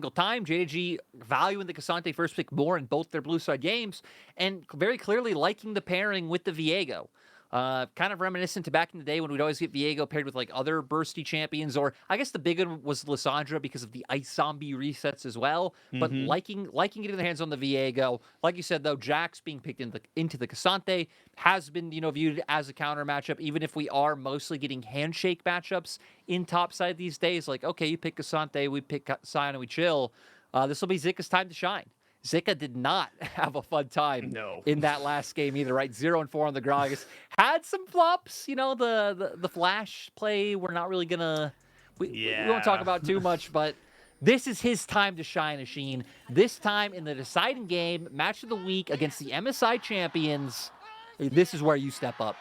single time. JDG valuing the K'Sante first pick more in both their blue side games, and very clearly liking the pairing with the Viego. Kind of reminiscent to back in the day when we'd always get Viego paired with like other bursty champions, or I guess the big one was Lissandra because of the Ice Zombie resets as well. But liking getting their hands on the Viego. Like you said though, Jax being picked into the K'Sante has been viewed as a counter matchup, even if we are mostly getting handshake matchups in topside these days. Like, okay, you pick K'Sante, we pick Sion, and we chill. This will be Zika's time to shine. Zika did not have a fun time in that last game either, right? 0-4 on the Gragas. Had some flops, the flash play. We're not really gonna we won't talk about too much, but this is his time to shine, Oisin. This time in the deciding game, match of the week against the MSI champions. This is where you step up.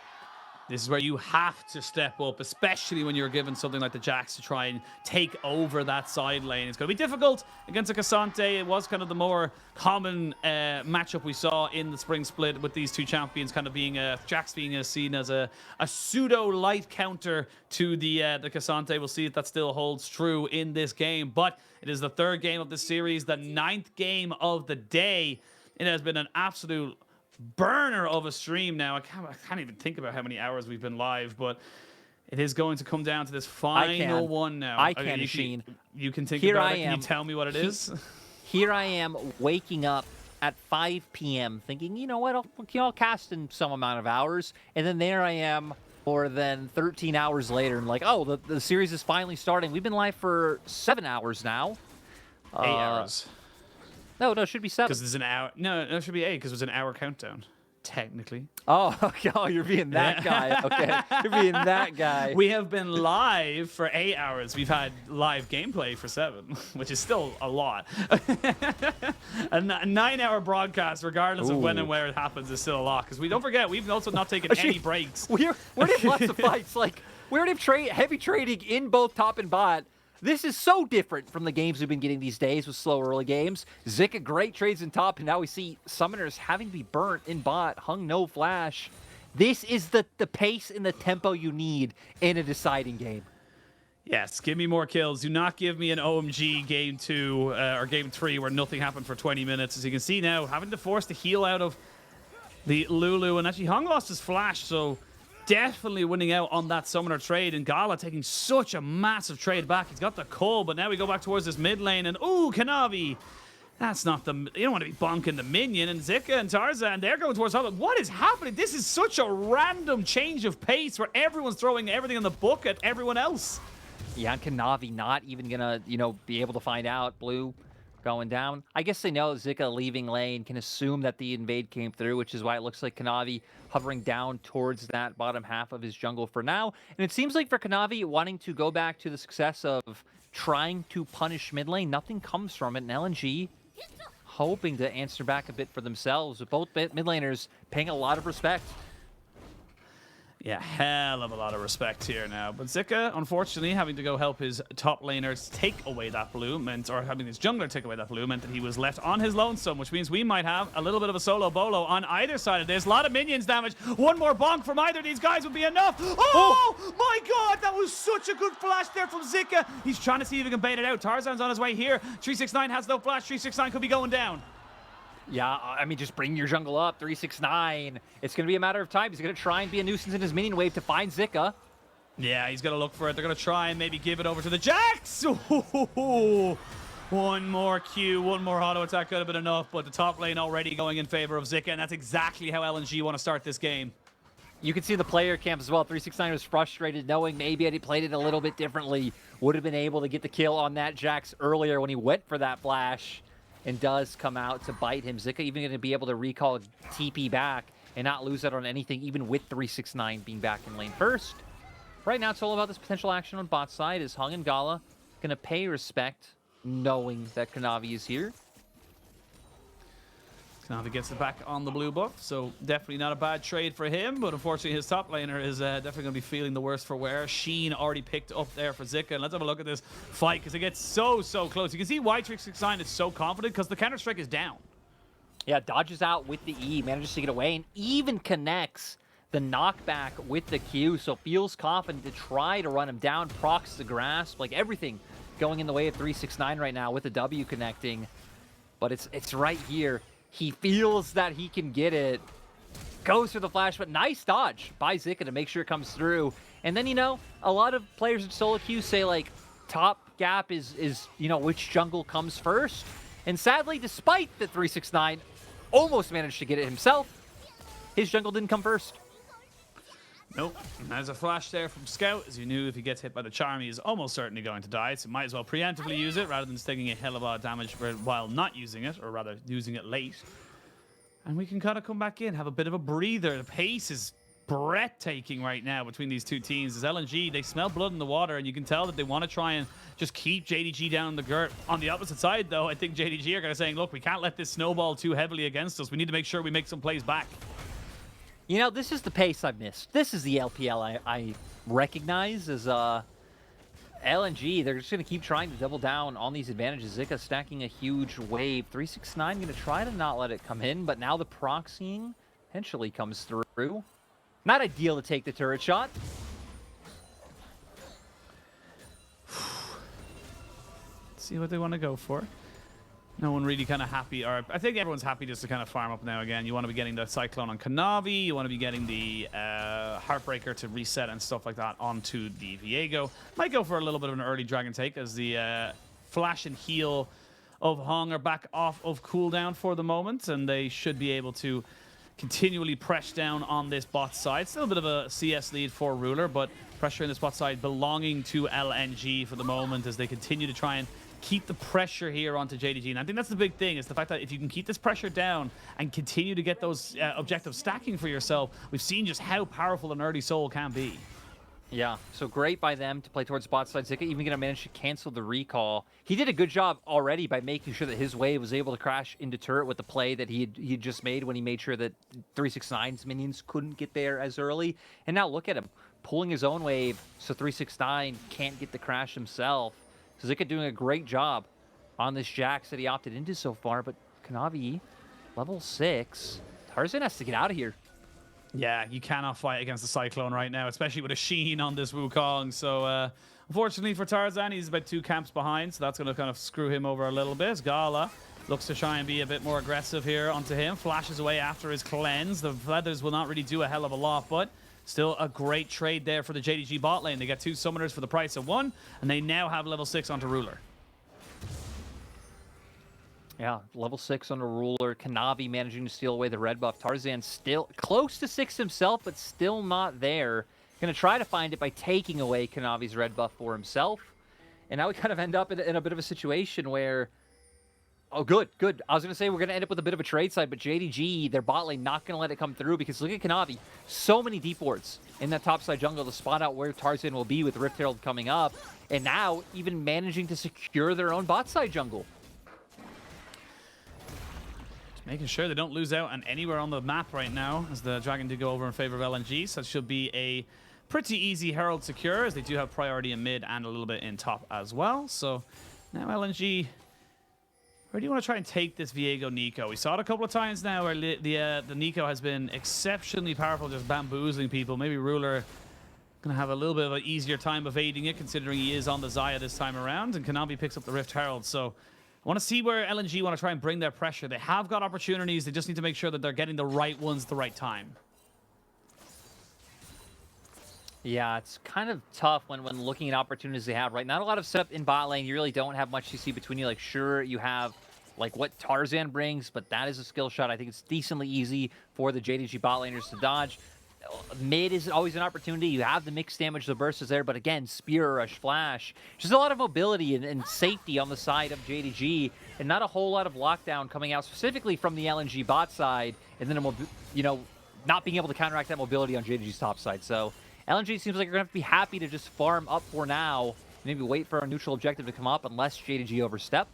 This is where you have to step up, especially when you're given something like the Jax to try and take over that side lane. It's going to be difficult against a K'Sante. It was kind of the more common matchup we saw in the spring split with these two champions kind of being Jax being seen as a pseudo light counter to the K'Sante. We'll see if that still holds true in this game. But it is the third game of the series, the 9th game of the day. It has been an absolute burner of a stream now. I can't even think about how many hours we've been live, but it is going to come down to this final one now. I can, Oisin. You can think about it. Can you tell me what it is? Here I am waking up at 5 p.m. thinking, you know what, I'll cast in some amount of hours. And then there I am more than 13 hours later and like, oh, the series is finally starting. We've been live for 7 hours now. 8 hours. No, it should be 7. Because there's an hour. No, it should be 8 because there's an hour countdown, technically. Oh, okay. Oh, you're being that guy. Okay, you're being that guy. We have been live for 8 hours. We've had live gameplay for 7, which is still a lot. A 9-hour broadcast, regardless of when and where it happens, is still a lot. Because we don't forget, we've also not taken any breaks. We're in lots of fights. Like we already have heavy trading in both top and bot. This is so different from the games we've been getting these days with slow early games. Zika, great trades in top, and now we see Summoners having to be burnt in bot. Hung no flash. This is the pace and the tempo you need in a deciding game. Yes, give me more kills. Do not give me an OMG game 2 or game 3 where nothing happened for 20 minutes. As you can see now, having to force the heal out of the Lulu, and actually Hung lost his flash, so definitely winning out on that summoner trade, and Gala taking such a massive trade back. He's got the call, but now we go back towards this mid lane, and ooh, Kanavi. That's not the... You don't want to be bonking the minion, and Zika and Tarzan, they're going towards top. What is happening? This is such a random change of pace where everyone's throwing everything in the book at everyone else. Yeah, and Kanavi not even gonna, be able to find out. Blue going down. I guess they know Zika leaving lane, can assume that the invade came through, which is why it looks like Kanavi hovering down towards that bottom half of his jungle for now. And it seems like for Kanavi wanting to go back to the success of trying to punish mid lane, nothing comes from it. And LNG hoping to answer back a bit for themselves, with both mid laners paying a lot of respect. Yeah, hell of a lot of respect here now. But Zika, unfortunately, having to go help his top laners take away that blue or having his jungler take away that blue meant that he was left on his lonesome, which means we might have a little bit of a solo bolo on either side of this. A lot of minions damage. One more bonk from either of these guys would be enough. Oh my god, that was such a good flash there from Zika. He's trying to see if he can bait it out. Tarzan's on his way here. 369 has no flash. 369 could be going down. Yeah, I mean, just bring your jungle up. 369. It's going to be a matter of time. He's going to try and be a nuisance in his minion wave to find Zika. Yeah, he's going to look for it. They're going to try and maybe give it over to the Jax. Ooh, one more Q, one more auto attack could have been enough, but the top lane already going in favor of Zika, and that's exactly how LNG want to start this game. You can see the player camp as well. 369 was frustrated, knowing maybe had he played it a little bit differently, would have been able to get the kill on that Jax earlier when he went for that flash. And does come out to bite him. Zika even going to be able to recall TP back and not lose out on anything, even with 369 being back in lane first. Right now, it's all about this potential action on bot side. Is Hung and Gala going to pay respect, knowing that Kanavi is here? Kanavi gets it back on the blue buff, so definitely not a bad trade for him, but unfortunately his top laner is definitely going to be feeling the worst for wear. Sheen already picked up there for Zika, and let's have a look at this fight, because it gets so close. You can see why 369 is so confident, because the counter-strike is down. Yeah, dodges out with the E, manages to get away, and even connects the knockback with the Q, so feels confident to try to run him down, procs the grasp, like everything going in the way of 369 right now with the W connecting. But it's right here. He feels that he can get it. Goes for the flash, but nice dodge by Zika to make sure it comes through. And then, you know, a lot of players in solo queue say, like, top gap is you know, which jungle comes first. And sadly, despite the 369 almost managed to get it himself, his jungle didn't come first. Nope. And there's a flash there from Scout, as you knew if he gets hit by the charm, he is almost certainly going to die, so might as well preemptively use it rather than taking a hell of a lot of damage while not using it, or rather using it late. And we can kind of come back in, have a bit of a breather. The pace is breathtaking right now between these two teams. As LNG, they smell blood in the water, and you can tell that they want to try and just keep JDG down in the girt. On the opposite side, though, I think JDG are kind of saying, look, we can't let this snowball too heavily against us. We need to make sure we make some plays back. You know, this is the pace I've missed. This is the LPL I recognize as LNG. They're just going to keep trying to double down on these advantages. Zika stacking a huge wave. 369 going to try to not let it come in, but now the proxying potentially comes through. Not ideal to take the turret shot. See what they want to go for. No one really kind of happy, or I think everyone's happy just to kind of farm up now again. You want to be getting the Cyclone on Kanavi, you want to be getting the Heartbreaker to reset and stuff like that onto the Viego. Might go for a little bit of an early Dragon take as the Flash and Heal of Hong are back off of cooldown for the moment, and they should be able to continually press down on this bot side. Still a bit of a CS lead for Ruler, but pressure in this bot side belonging to LNG for the moment as they continue to try and keep the pressure here onto JDG. And I think that's the big thing, is the fact that if you can keep this pressure down and continue to get those objectives stacking for yourself, we've seen just how powerful an early soul can be. Yeah, so great by them to play towards bot side. Zika even going to manage to cancel the recall. He did a good job already by making sure that his wave was able to crash into turret with the play that he had just made when he made sure that 369's minions couldn't get there as early. And now look at him, pulling his own wave so 369 can't get the crash himself. So Zika doing a great job on this Jax that he opted into so far, but Kanavi, level 6. Tarzan has to get out of here. Yeah, you cannot fight against the Cyclone right now, especially with a Sheen on this Wukong. So, unfortunately for Tarzan, he's about 2 camps behind, so that's going to kind of screw him over a little bit. Gala looks to try and be a bit more aggressive here onto him. Flashes away after his cleanse. The feathers will not really do a hell of a lot, but still a great trade there for the JDG bot lane. They get 2 summoners for the price of 1, and they now have level 6 onto Ruler. Yeah, level 6 on a Ruler. Kanavi managing to steal away the red buff. Tarzan still close to 6 himself, but still not there. Going to try to find it by taking away Kanavi's red buff for himself. And now we kind of end up in a bit of a situation where... Oh, good. I was going to say we're going to end up with a bit of a trade side, but JDG, their bot lane, not going to let it come through because look at Kanavi. So many deep wards in that top side jungle to spot out where Tarzan will be with Rift Herald coming up. And now even managing to secure their own bot side jungle. Making sure they don't lose out on anywhere on the map right now as the Dragon did go over in favor of LNG. So it should be a pretty easy Herald secure as they do have priority in mid and a little bit in top as well. So now LNG, where do you want to try and take this Viego Nico? We saw it a couple of times now where the Nico has been exceptionally powerful, just bamboozling people. Maybe Ruler going to have a little bit of an easier time evading it considering he is on the Xayah this time around. And Kanavi picks up the Rift Herald. So I want to see where LNG want to try and bring their pressure. They have got opportunities. They just need to make sure that they're getting the right ones at the right time. Yeah, it's kind of tough when looking at opportunities they have, right? Not a lot of setup in bot lane. You really don't have much to see between you. Like, sure, you have like what Tarzan brings, but that is a skill shot. I think it's decently easy for the JDG bot laners to dodge. Mid is always an opportunity. You have the mixed damage, the burst is there, but again, Spear Rush, Flash. Just a lot of mobility and safety on the side of JDG, and not a whole lot of lockdown coming out specifically from the LNG bot side, and then, you know, not being able to counteract that mobility on JDG's top side. So LNG seems like you're going to have to be happy to just farm up for now, maybe wait for a neutral objective to come up unless JDG overstep.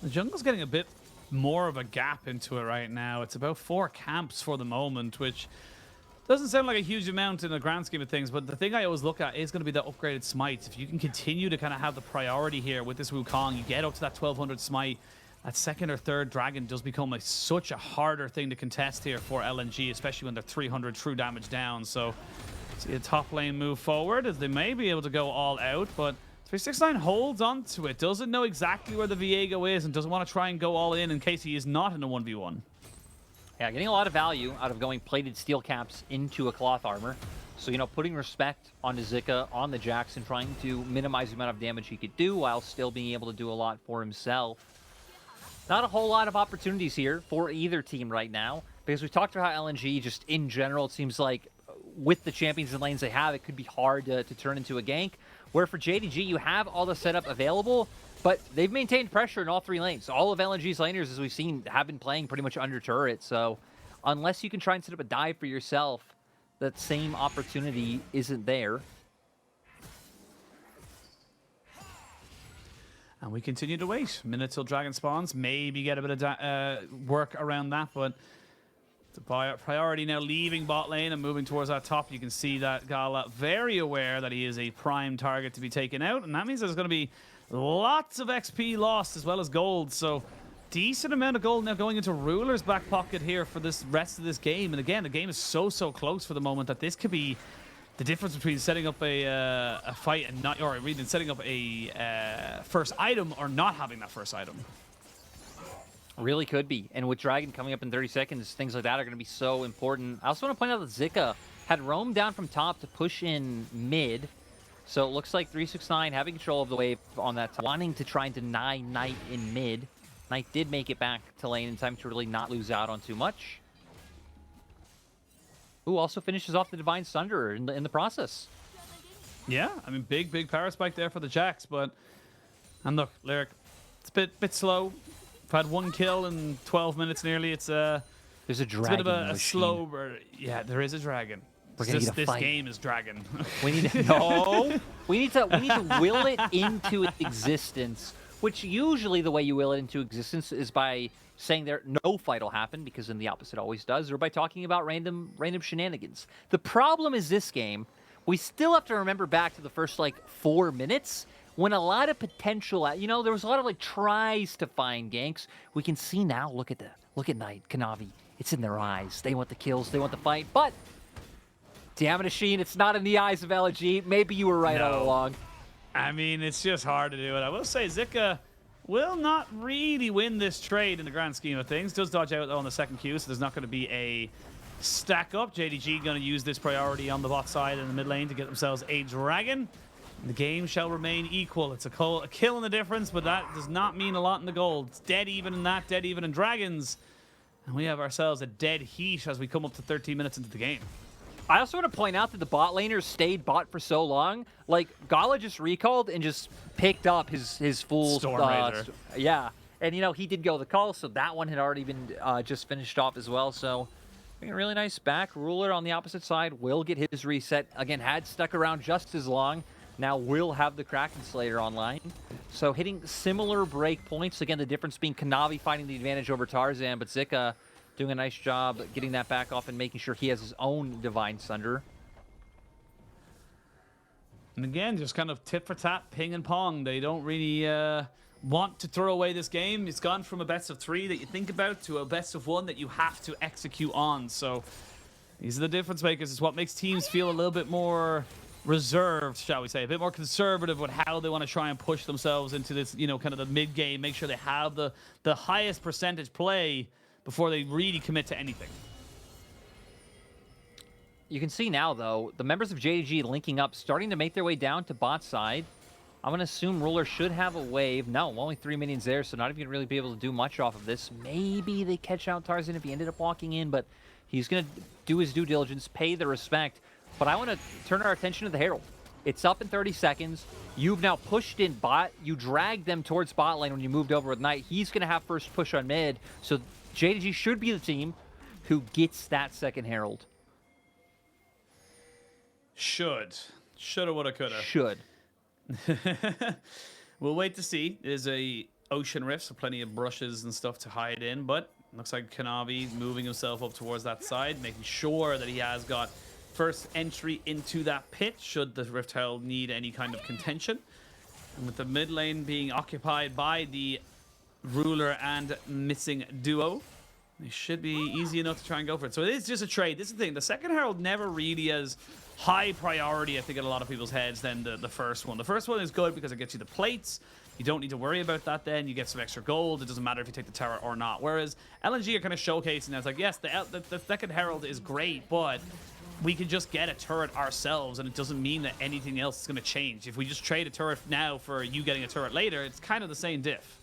The jungle's getting a bit more of a gap into it right now. It's about 4 camps for the moment, which doesn't sound like a huge amount in the grand scheme of things, but the thing I always look at is going to be the upgraded smite. If you can continue to kind of have the priority here with this Wukong, you get up to that 1200 smite, that 2nd or 3rd dragon does become such a harder thing to contest here for LNG, especially when they're 300 true damage down. So See a top lane move forward as they may be able to go all out, but 369 holds onto it. Doesn't know exactly where the Viego is and doesn't want to try and go all in case he is not in a 1v1. Yeah, getting a lot of value out of going plated steel caps into a cloth armor. So, you know, putting respect onto Zika, on the Jax, and trying to minimize the amount of damage he could do while still being able to do a lot for himself. Not a whole lot of opportunities here for either team right now, because we've talked about how LNG, just in general, it seems like with the champions and lanes they have, it could be hard to turn into a gank. Where for JDG, you have all the setup available, but they've maintained pressure in all 3 lanes. All of LNG's laners, as we've seen, have been playing pretty much under turret. So unless you can try and set up a dive for yourself, that same opportunity isn't there. And we continue to wait. Minute till Dragon spawns. Maybe get a bit of work around that, but the priority now leaving bot lane and moving towards that top. You can see that Gala very aware that he is a prime target to be taken out, and that means there's going to be lots of XP lost as well as gold. So decent amount of gold now going into Ruler's back pocket here for this rest of this game. And again, the game is so close for the moment that this could be the difference between setting up a fight and not, or even setting up a first item or not having that first item. Really could be. And with Dragon coming up in 30 seconds, things like that are going to be so important. I also want to point out that Zika had roamed down from top to push in mid. So it looks like 369 having control of the wave on that top, wanting to try and deny Knight in mid. Knight did make it back to lane in time to really not lose out on too much. Who also finishes off the Divine Sunderer in the process. Yeah, I mean, big power spike there for the Jax, but... And look, Lyric, it's a bit slow. I've had 1 kill in 12 minutes nearly. It's a... There's a dragon. It's a bit of a slow... Yeah, there is a dragon. This game is dragon. We need to... No! we need to will it into existence, which usually the way you will it into existence is by saying there no fight will happen, because then the opposite always does, or by talking about random shenanigans. The problem is this game, we still have to remember back to the first, like, 4 minutes, when a lot of potential, you know, there was a lot of, like, tries to find ganks. We can see now, look at Knight, Kanavi. It's in their eyes. They want the kills, they want the fight, but damn it, Oisin, it's not in the eyes of LNG. Maybe you were right all along. I mean, it's just hard to do it. I will say Zika will not really win this trade in the grand scheme of things. Does dodge out on the second Q, so there's not going to be a stack up. JDG going to use this priority on the bot side in the mid lane to get themselves a dragon. The game shall remain equal. It's a kill in the difference, but that does not mean a lot in the gold. It's dead even in that, dead even in dragons. And we have ourselves a dead heat as we come up to 13 minutes into the game. I also want to point out that the bot laners stayed bot for so long. Like, Gala just recalled and just picked up his full... Storm Raider. Yeah. And, you know, he did go the call, so that one had already been just finished off as well. So, a really nice back. Ruler on the opposite side will get his reset. Again, had stuck around just as long. Now will have the Kraken Slayer online. So, hitting similar break points. Again, the difference being Kanavi finding the advantage over Tarzan, but Zika doing a nice job getting that back off and making sure he has his own Divine Sunder. And again, just kind of tit for tat, ping and pong. They don't really want to throw away this game. It's gone from a best of 3 that you think about to a best of 1 that you have to execute on. So these are the difference makers. It's what makes teams feel a little bit more reserved, shall we say, a bit more conservative with how they want to try and push themselves into this, you know, kind of the mid game, make sure they have the highest percentage play before they really commit to anything. You can see now, though, the members of JDG linking up, starting to make their way down to bot side. I'm going to assume Ruler should have a wave. No, only 3 minions there, so not even going to really be able to do much off of this. Maybe they catch out Tarzan if he ended up walking in, but he's going to do his due diligence, pay the respect. But I want to turn our attention to the Herald. It's up in 30 seconds. You've now pushed in bot. You dragged them towards bot lane when you moved over with Knight. He's going to have first push on mid, so JDG should be the team who gets that second Herald. Shoulda, woulda, coulda. Should. We'll wait to see. There's a ocean rift, so plenty of brushes and stuff to hide in, but looks like Kanavi moving himself up towards that side, making sure that he has got first entry into that pit should the Rift Herald need any kind of contention. And with the mid lane being occupied by the Ruler and Missing duo, They should be easy enough to try and go for it. So it is just a trade. This is the thing. The second Herald never really has high priority, I think, in a lot of people's heads than the first one. The first one is good because it gets you the plates. You don't need to worry about that then. You get some extra gold. It doesn't matter if you take the tower or not. Whereas LNG are kind of showcasing that. It's like, yes, the second Herald is great, but we can just get a turret ourselves, and it doesn't mean that anything else is going to change. If we just trade a turret now for you getting a turret later, it's kind of the same diff.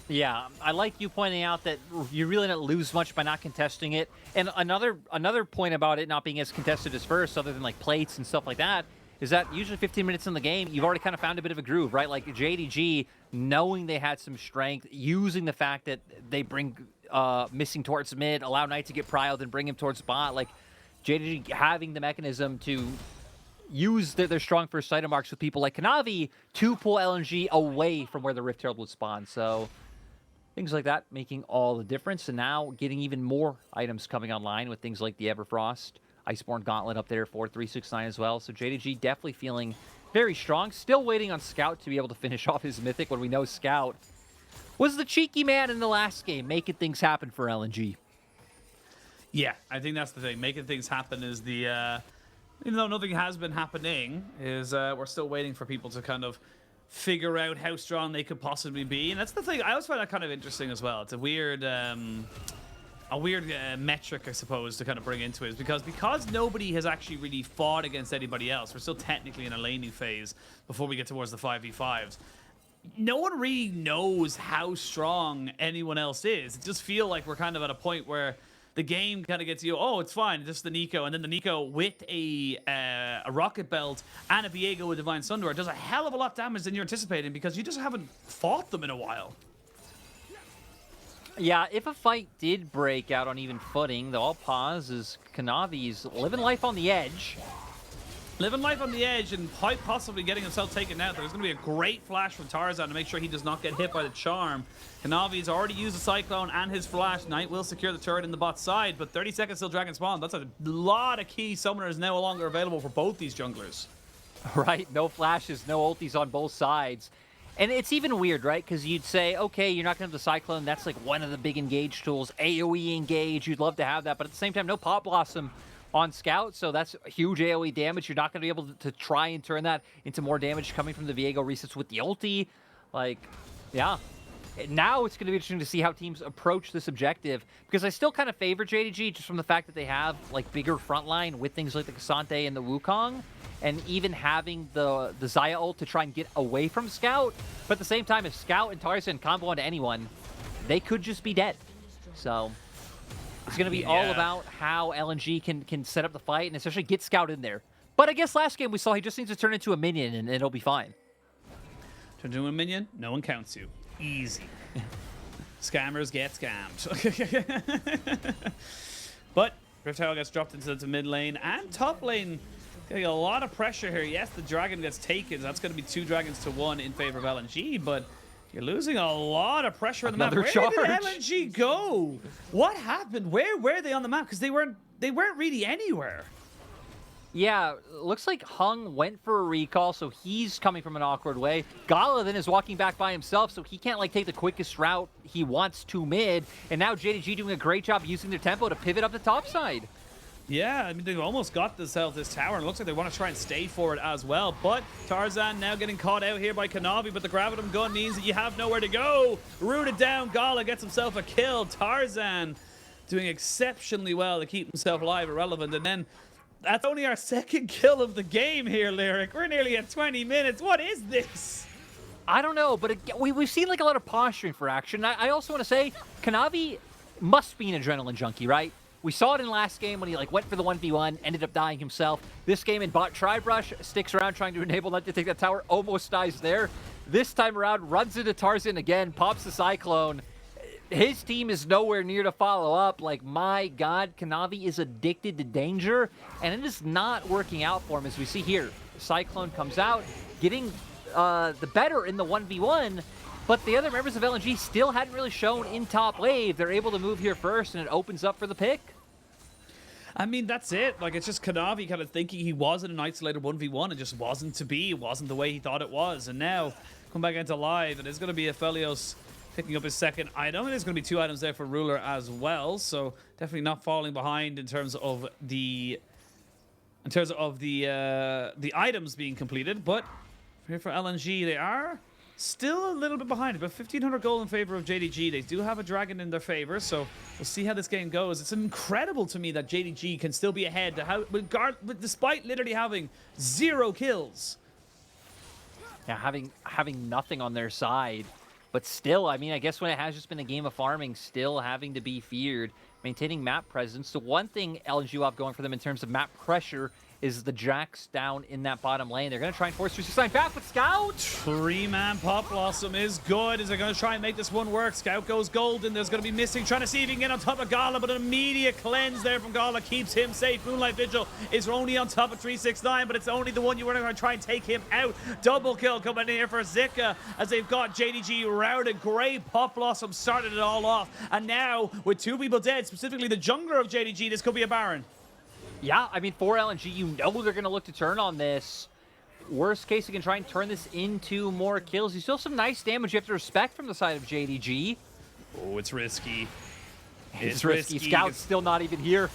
Yeah, I like you pointing out that you really don't lose much by not contesting it. And another point about it not being as contested as first, other than like plates and stuff like that, is that usually 15 minutes in the game, you've already kind of found a bit of a groove, right? Like JDG, knowing they had some strength, using the fact that they bring missing towards mid, allow Knight to get pryed and bring him towards bot, like JDG having the mechanism to use their strong first sight marks with people like Kanavi to pull LNG away from where the Rift Herald would spawn. So things like that making all the difference, and now getting even more items coming online with things like the Everfrost, Iceborne Gauntlet up there, 4369 as well. So JDG definitely feeling very strong. Still waiting on Scout to be able to finish off his Mythic when we know Scout was the cheeky man in the last game, making things happen for LNG. Yeah, I think that's the thing. Making things happen is the... even though nothing has been happening, is we're still waiting for people to kind of figure out how strong they could possibly be. And that's the thing. I always find that kind of interesting as well. It's a weird metric, I suppose, to kind of bring into it, is because nobody has actually really fought against anybody else. We're still technically in a laning phase before we get towards the 5v5s. No one really knows how strong anyone else is. It just feels like we're kind of at a point where the game kind of gets you, oh, it's fine, just the Nico, and then the Nico with a Rocket Belt and a Viego with Divine Sunderer does a hell of a lot of damage than you're anticipating because you just haven't fought them in a while. Yeah, if a fight did break out on even footing, the all pause is Kanavi's living life on the edge. Living life on the edge and quite possibly getting himself taken out. There's going to be a great flash from Tarzan to make sure he does not get hit by the charm. Kanavi's already used the Cyclone and his flash. Knight will secure the turret in the bot side, but 30 seconds till Dragon Spawn. That's a lot of key summoners now no longer available for both these junglers. Right, no flashes, no ultis on both sides. And it's even weird, right? Because you'd say, okay, you're not going to have the Cyclone. That's like one of the big engage tools. AoE engage, you'd love to have that. But at the same time, no Pop Blossom on Scout, so that's huge AoE damage. You're not going to be able to try and turn that into more damage coming from the Viego resets with the ulti. Like, yeah. Now it's going to be interesting to see how teams approach this objective, because I still kind of favor JDG just from the fact that they have like bigger frontline with things like the Cassante and the Wukong, and even having the Xayah ult to try and get away from Scout. But at the same time, if Scout and Tarzan combo onto anyone, they could just be dead. So it's going to be all about how LNG can set up the fight and especially get Scout in there. But I guess last game we saw he just needs to turn into a minion and it'll be fine. Turn into a minion? No one counts you. Easy. Scammers get scammed. But Rift Herald gets dropped into the mid lane and top lane. Getting a lot of pressure here. Yes, the dragon gets taken. That's going to be 2 dragons to 1 in favor of LNG, but you're losing a lot of pressure on the map. Where did LNG go? What happened? Where were they on the map? Because they weren't really anywhere. Yeah, looks like Hung went for a recall, so he's coming from an awkward way. Gala then is walking back by himself, so he can't like take the quickest route he wants to mid. And now JDG doing a great job using their tempo to pivot up the top side. Yeah, I mean, they've almost got themselves this tower, and it looks like they want to try and stay for it as well. But Tarzan now getting caught out here by Kanavi, but the Gravitum gun means that you have nowhere to go. Rooted down, Gala gets himself a kill. Tarzan doing exceptionally well to keep himself alive, irrelevant, and then that's only our 2nd kill of the game here, Lyric. We're nearly at 20 minutes. What is this? I don't know, but we've seen like a lot of posturing for action. I also want to say, Kanavi must be an adrenaline junkie, right? We saw it in last game when he like went for the 1v1, ended up dying himself. This game in bot Tribrush, sticks around trying to enable Knight to take that tower, almost dies there. This time around, runs into Tarzan again, pops the Cyclone. His team is nowhere near to follow up. Like, my God, Kanavi is addicted to danger, and it is not working out for him, as we see here. Cyclone comes out, getting the better in the 1v1, but the other members of LNG still hadn't really shown in top wave. They're able to move here first, and it opens up for the pick. I mean, that's it. Like, it's just Kanavi kind of thinking he was in an isolated 1v1. It just wasn't to be. It wasn't the way he thought it was. And now, come back into live, and it's going to be Aphelios picking up his second item. There's going to be 2 items there for Ruler as well, so definitely not falling behind in terms of the items being completed. But here for LNG, they are still a little bit behind. About 1,500 gold in favor of JDG. They do have a dragon in their favor, so we'll see how this game goes. It's incredible to me that JDG can still be ahead, despite literally having 0 kills. Yeah, having nothing on their side. But still, I mean, I guess when it has just been a game of farming, still having to be feared, maintaining map presence. The one thing LNG will have going for them in terms of map pressure is the Jax down in that bottom lane. They're going to try and force 369 back, but Scout! 3-man Pop Blossom is good. Is they're going to try and make this one work. Scout goes golden. There's going to be missing. Trying to see if he can get on top of Gala, but an immediate cleanse there from Gala keeps him safe. Moonlight Vigil is only on top of 369, but it's only the one you were going to try and take him out. Double kill coming in here for Zika as they've got JDG routed. Great Pop Blossom started it all off. And now, with 2 people dead, specifically the jungler of JDG, this could be a Baron. Yeah, I mean, for LNG, you know they're going to look to turn on this. Worst case, you can try and turn this into more kills. You still have some nice damage you have to respect from the side of JDG. Oh, it's risky. It's risky. Scout's still not even here.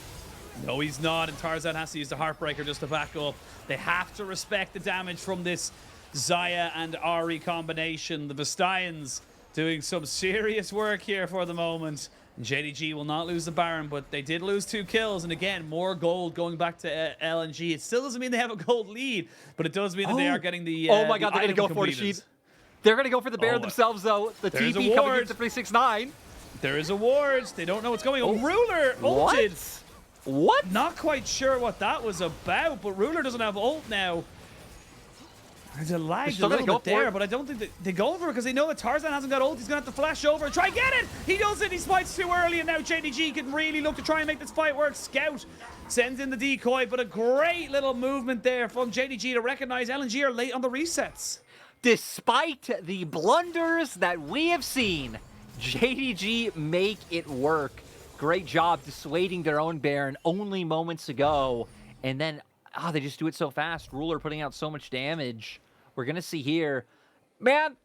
No, he's not, and Tarzan has to use the Heartbreaker just to back up. They have to respect the damage from this Xayah and Ahri combination. The Vestians doing some serious work here for the moment. JDG will not lose the Baron, but they did lose 2 kills, and again, more gold going back to LNG. It still doesn't mean they have a gold lead, but it does mean that they are getting the oh my god, they're going to go for the sheet. They're going to go for the Baron themselves, though. The TP coming into 369. There is a ward. They don't know what's going on. Ruler ulted. What? Not quite sure what that was about, but Ruler doesn't have ult now. There's a lag a little bit there, but I don't think they go for it because they know that Tarzan hasn't got ult. He's going to have to flash over and try and get it. He doesn't. He spites too early, and now JDG can really look to try and make this fight work. Scout sends in the decoy, but a great little movement there from JDG to recognize LNG are late on the resets. Despite the blunders that we have seen, JDG make it work. Great job dissuading their own Baron only moments ago. And then, they just do it so fast. Ruler putting out so much damage. We're going to see here. Man,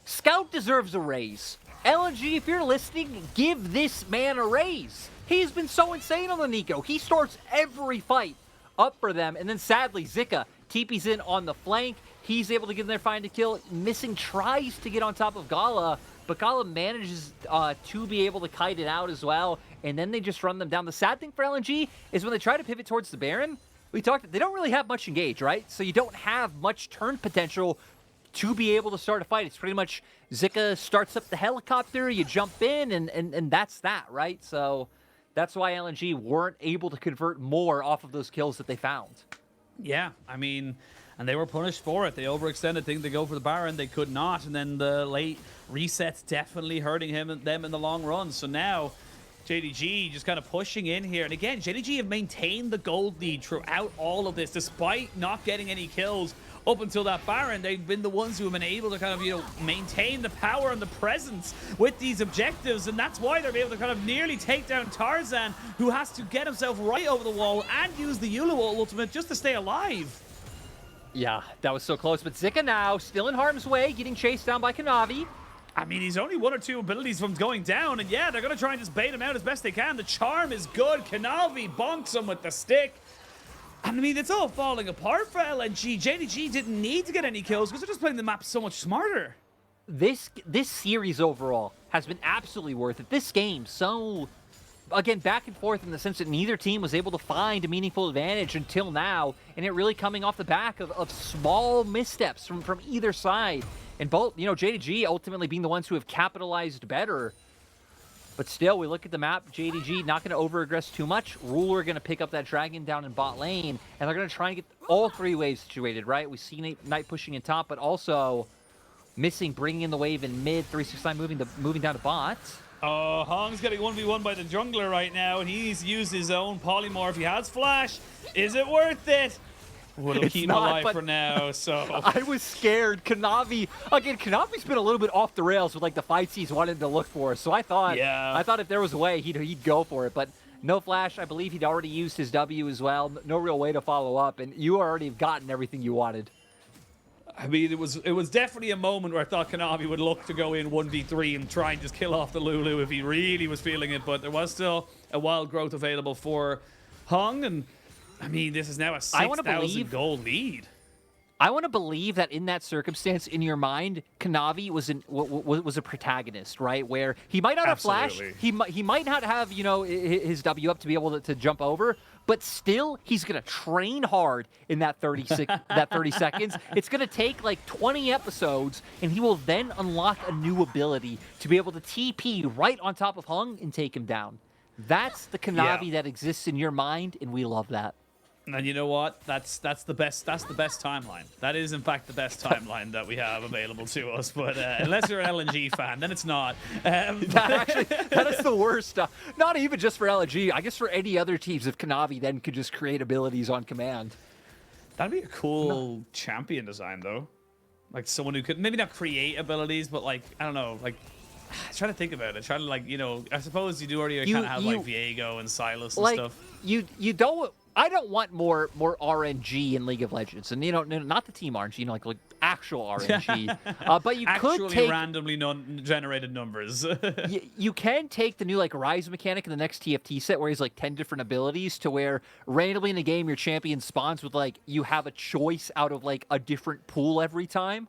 Scout deserves a raise. LNG, if you're listening, give this man a raise. He's been so insane on the Nico. He starts every fight up for them. And then sadly, Zika TP's in on the flank. He's able to get in there, find a kill. Missing tries to get on top of Gala, but Gala manages to be able to kite it out as well. And then they just run them down. The sad thing for LNG is when they try to pivot towards the Baron, we talked, they don't really have much engage, right? So you don't have much turn potential to be able to start a fight. It's pretty much Zika starts up the helicopter, you jump in, and that's that, right? So that's why LNG weren't able to convert more off of those kills that they found. Yeah, I mean, and they were punished for it. They overextended, thinking they go for the Baron, they could not, and then the late resets definitely hurting them in the long run. So now JDG just kind of pushing in here. And again, JDG have maintained the gold lead throughout all of this, despite not getting any kills up until that Baron. They've been the ones who have been able to kind of, maintain the power and the presence with these objectives. And that's why they're able to kind of nearly take down Tarzan, who has to get himself right over the wall and use the Yulu ultimate just to stay alive. Yeah, that was so close. But Zika now still in harm's way, getting chased down by Kanavi. I mean, he's only 1 or 2 abilities from going down, and yeah, they're going to try and just bait him out as best they can. The charm is good. Kanavi bonks him with the stick. I mean, it's all falling apart for LNG. JDG didn't need to get any kills because they're just playing the map so much smarter. This series overall has been absolutely worth it. This game, so, again, back and forth in the sense that neither team was able to find a meaningful advantage until now, and it really coming off the back of small missteps from either side. And both, JDG ultimately being the ones who have capitalized better. But still, we look at the map, JDG not going to over-aggress too much. Ruler going to pick up that dragon down in bot lane, and they're going to try and get all 3 waves situated, right? We see Knight pushing in top, but also missing, bringing in the wave in mid, 369 moving down to bot. Oh, Hong's getting 1v1 by the jungler right now, and he's used his own polymorph. He has flash. Is it worth it? We'll keep him alive for now, so. I was scared. Kanavi's been a little bit off the rails with the fights he's wanted to look for. So I thought if there was a way, he'd go for it. But no flash. I believe he'd already used his W as well. No real way to follow up. And you already have gotten everything you wanted. I mean, it was definitely a moment where I thought Kanavi would look to go in 1v3 and try and just kill off the Lulu if he really was feeling it, but there was still a wild growth available for Hung, and I mean, this is now a 6,000 gold lead. I want to believe that in that circumstance, in your mind, Kanavi was a protagonist, right? Where he might not have flash, he might not have, you know, his W up to be able to jump over, but still, he's gonna train hard in that 30 seconds. It's gonna take like 20 episodes, and he will then unlock a new ability to be able to TP right on top of Hung and take him down. That's the Kanavi that exists in your mind, and we love that. And you know what? That's the best timeline. That is in fact the best timeline that we have available to us. But unless you're an LNG fan, then it's not. That is the worst. Not even just for LNG. I guess for any other teams, if Kanavi then could just create abilities on command. That'd be a cool champion design, though. Like someone who could maybe not create abilities, but like I don't know, like. Try to think about it. Try to like, you know, I suppose you do already kind of have like Viego and Silas and like, stuff. You don't. I don't want more RNG in League of Legends, and you know, not the team RNG, you know, like actual RNG. But you actually could take randomly generated numbers. you can take the new like Rise mechanic in the next TFT set, where he's like 10 different abilities, to where randomly in the game your champion spawns with like you have a choice out of like a different pool every time.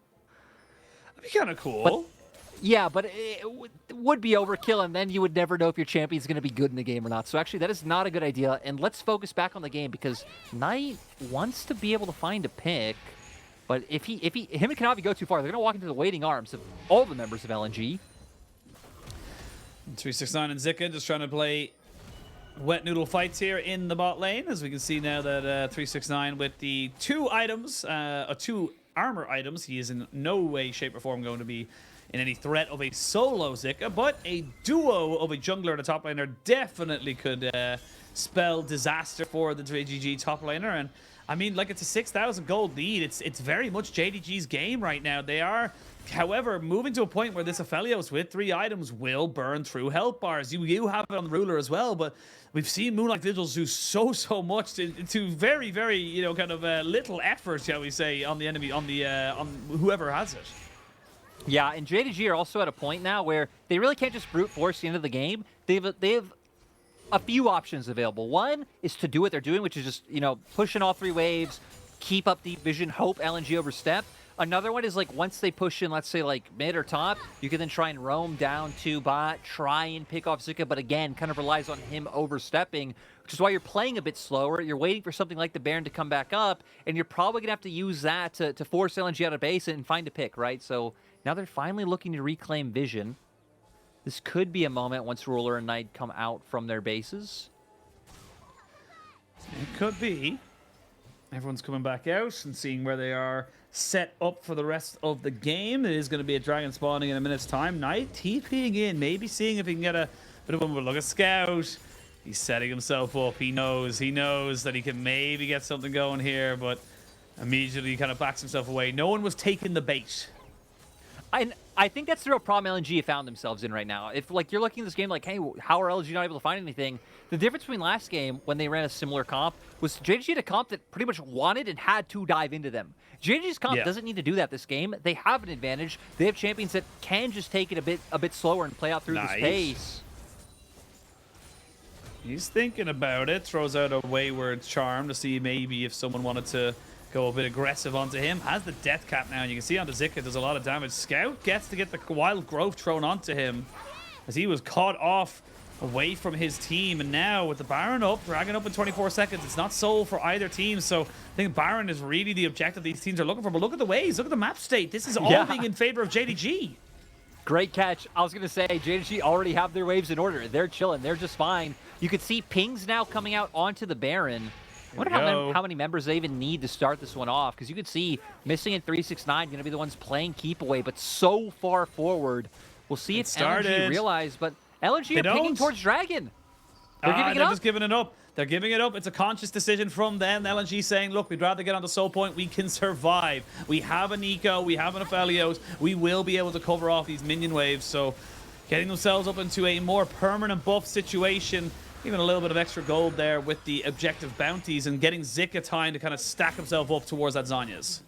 That'd be kind of cool. But it would be overkill, and then you would never know if your champion's going to be good in the game or not. So actually, that is not a good idea. And let's focus back on the game, because Knight wants to be able to find a pick. But if him and Kanavi go too far, they're going to walk into the waiting arms of all the members of LNG. 369 and Zika just trying to play wet noodle fights here in the bot lane. As we can see now that 369 with the two armor items, he is in no way, shape, or form going to be in any threat of a solo Zika, but a duo of a jungler and a top laner definitely could spell disaster for the JDG top laner. And I mean, like, it's a 6,000 gold lead. It's very much JDG's game right now. They are, however, moving to a point where this Aphelios with 3 items will burn through health bars. You have it on the ruler as well, but we've seen Moonlight Vigils do so much to very, very, you know, kind of little effort, shall we say, on the enemy, on whoever has it. Yeah, and JDG are also at a point now where they really can't just brute force the end of the game. They have a few options available. One is to do what they're doing, which is just, you know, pushing all 3 waves, keep up deep vision, hope LNG overstep. Another one is like once they push in, let's say like mid or top, you can then try and roam down to bot, try and pick off Zika, but again, kind of relies on him overstepping, which is why you're playing a bit slower. You're waiting for something like the Baron to come back up, and you're probably going to have to use that to force LNG out of base and find a pick, right? So now they're finally looking to reclaim vision. This could be a moment once Ruler and Knight come out from their bases. It could be. Everyone's coming back out and seeing where they are set up for the rest of the game. It is going to be a dragon spawning in a minute's time. Knight TPing in, maybe seeing if he can get a bit of a look at Scout. He's setting himself up. He knows that he can maybe get something going here, but immediately he kind of backs himself away. No one was taking the bait. I think that's the real problem LNG have found themselves in right now. If like you're looking at this game like, hey, how are LNG not able to find anything? The difference between last game when they ran a similar comp was JDG had a comp that pretty much wanted and had to dive into them. JDG's comp doesn't need to do that this game. They have an advantage. They have champions that can just take it a bit slower and play out through the space. He's thinking about it. Throws out a wayward charm to see maybe if someone wanted to go a bit aggressive onto him. Has the death cap now, and you can see onto Zika does a lot of damage. Scout gets to get the wild growth thrown onto him as he was caught off away from his team. And now with the Baron up, dragging up in 24 seconds, it's not soul for either team. So I think Baron is really the objective these teams are looking for. But look at the waves, look at the map state. This is all being in favor of JDG. Great catch. I was going to say, JDG already have their waves in order. They're chilling. They're just fine. You could see pings now coming out onto the Baron. I wonder how many members they even need to start this one off, because you could see Missing and 369 going to be the ones playing keep away, but so far forward. We'll see if LNG realize, but LNG are pinging towards Dragon. They're giving it up. They're just giving it up. They're giving it up. It's a conscious decision from them. LNG saying, look, we'd rather get on the soul point. We can survive. We have a Nico. We have an Aphelios. We will be able to cover off these minion waves. So getting themselves up into a more permanent buff situation. Even a little bit of extra gold there with the objective bounties and getting Zika time to kind of stack himself up towards that Zhonya's.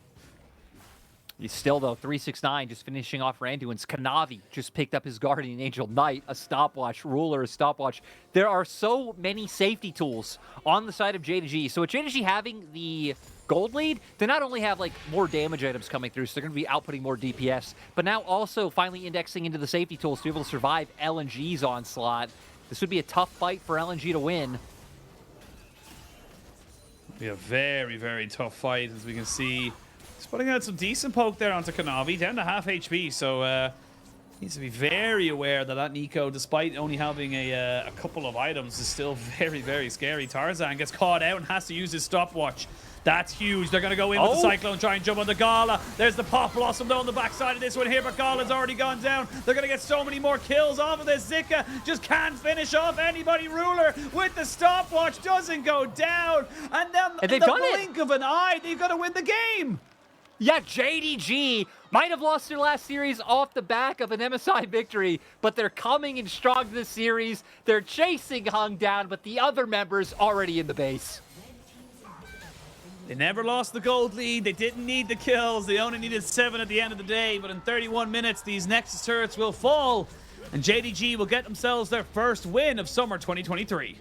Still, though, 369 just finishing off Randuin's. Kanavi just picked up his Guardian Angel Knight, a stopwatch. Ruler, a stopwatch. There are so many safety tools on the side of JDG. So with JDG having the gold lead, they not only have like more damage items coming through, so they're going to be outputting more DPS, but now also finally indexing into the safety tools to be able to survive LNG's onslaught. This would be a tough fight for LNG to win. Be a very, very tough fight, as we can see. He's putting out some decent poke there onto Kanavi, down to half HP, so needs to be very aware that Nico, despite only having a couple of items, is still very, very scary. Tarzan gets caught out and has to use his stopwatch. That's huge. They're going to go in with the Cyclone, try and jump on the Gala. There's the Pop Blossom though on the backside of this one here, but Gala's already gone down. They're going to get so many more kills off of this. Zika just can't finish off anybody. Ruler with the stopwatch doesn't go down. And then in the blink of an eye, they've got to win the game. Yeah, JDG might have lost their last series off the back of an MSI victory, but they're coming in strong this series. They're chasing Hung down, but the other members already in the base. They never lost the gold lead. They didn't need the kills. They only needed 7 at the end of the day, but in 31 minutes, these Nexus turrets will fall, and JDG will get themselves their first win of summer 2023.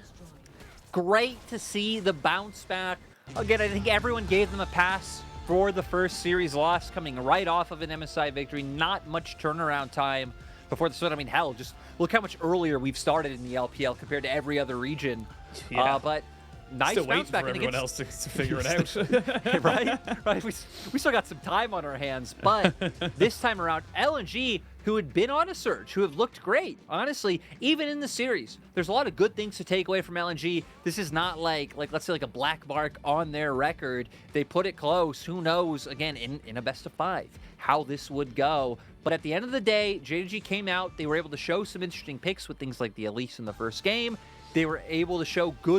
Great to see the bounce back. Again, I think everyone gave them a pass for the first series loss, coming right off of an MSI victory. Not much turnaround time before this one. I mean, hell, just look how much earlier we've started in the LPL compared to every other region. Yeah. But nice still bounce back. For everyone else to figure it out. right? We still got some time on our hands. But this time around, LNG, who had been on a surge, who have looked great, honestly, even in the series. There's a lot of good things to take away from LNG. This is not like let's say, like a black mark on their record. They put it close. Who knows, again, in a best of 5, how this would go. But at the end of the day, JDG came out. They were able to show some interesting picks with things like the Elise in the first game. They were able to show good